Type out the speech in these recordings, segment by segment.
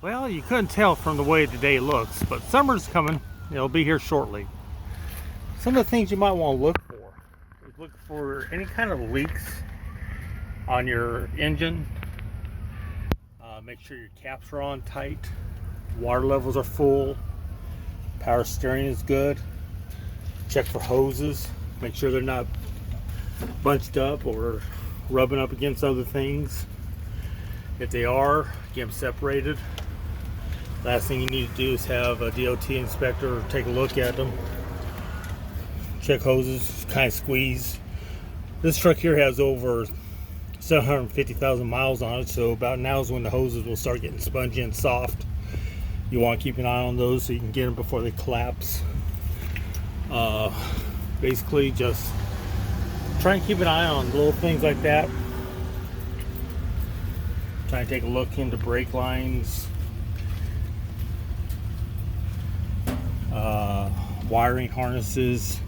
Well, you couldn't tell from the way the day looks, but summer's coming. It'll be here shortly. Some of the things you might want to look for is look for any kind of leaks on your engine. Make sure your caps are on tight, water levels are full, power steering is good. Check for hoses. Make sure they're not bunched up or rubbing up against other things. If they are, get them separated. Last thing you need to do is have a DOT inspector take a look at them. Check hoses, kind of squeeze. This truck here has over 750,000 miles on it, so about now is when the hoses will start getting spongy and soft. You want to keep an eye on those so you can get them before they collapse. Basically, just try and keep an eye on little things like that. Try and take a look into brake lines, wiring harnesses,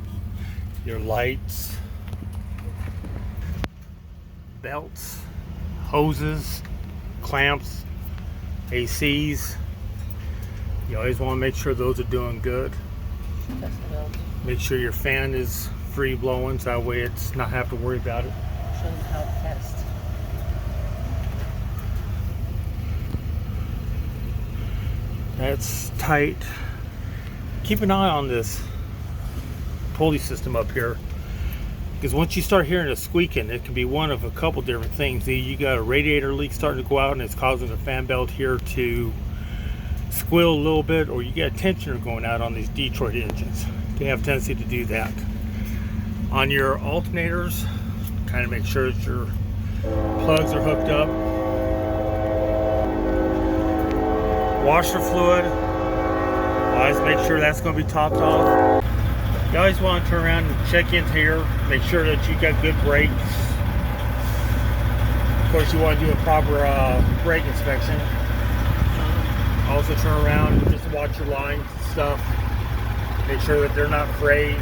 your lights, belts, hoses, clamps, ACs. You always want to make sure those are doing good. Make sure your fan is free blowing, so that way it's not have to worry about it. Show them how to test. That's tight. Keep an eye on this pulley system up here, because once you start hearing it squeaking, it can be one of a couple different things. Either you got a radiator leak starting to go out and it's causing the fan belt here to squeal a little bit, or you got a tensioner going out on these Detroit engines. They have a tendency to do that. On your alternators, kind of make sure that your plugs are hooked up. Washer fluid, always make sure that's going to be topped off. You always want to turn around and check in here, make sure that you got good brakes. Of course, you want to do a proper brake inspection. Also turn around and just watch your lines and stuff. Make sure that they're not frayed,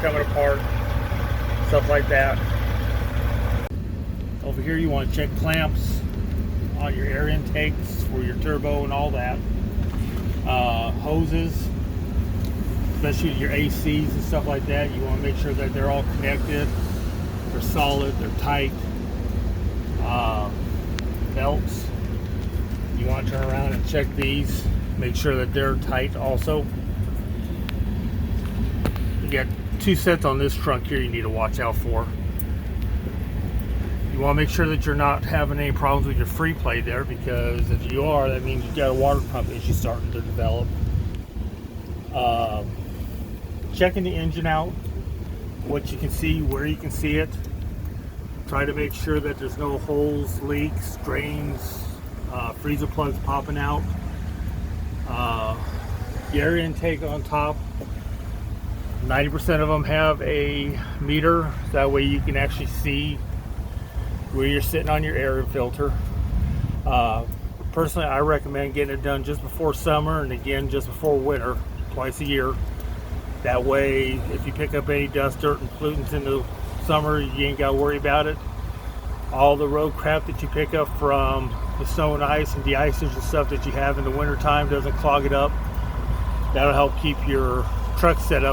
coming apart, stuff like that. Over here you want to check clamps on your air intakes for your turbo and all that. Hoses, especially your ACs and stuff like that, you want to make sure that they're all connected, they're solid, they're tight. Belts, you want to turn around and check these, make sure that they're tight also. You got two sets on this truck here you need to watch out for. You want to make sure that you're not having any problems with your free play there, because if you are, that means you've got a water pump issue starting to develop. Checking the engine out, what you can see, where you can see it. Try to make sure that there's no holes, leaks, drains, freezer plugs popping out. The air intake on top, 90% of them have a meter, so that way you can actually see where you're sitting on your air filter. Personally, I recommend getting it done just before summer and again just before winter, twice a year. That way, if you pick up any dust, dirt, and pollutants in the summer, you ain't got to worry about it. All the road crap that you pick up from the snow and ice and de-icers and stuff that you have in the winter time doesn't clog it up. That'll help keep your truck set up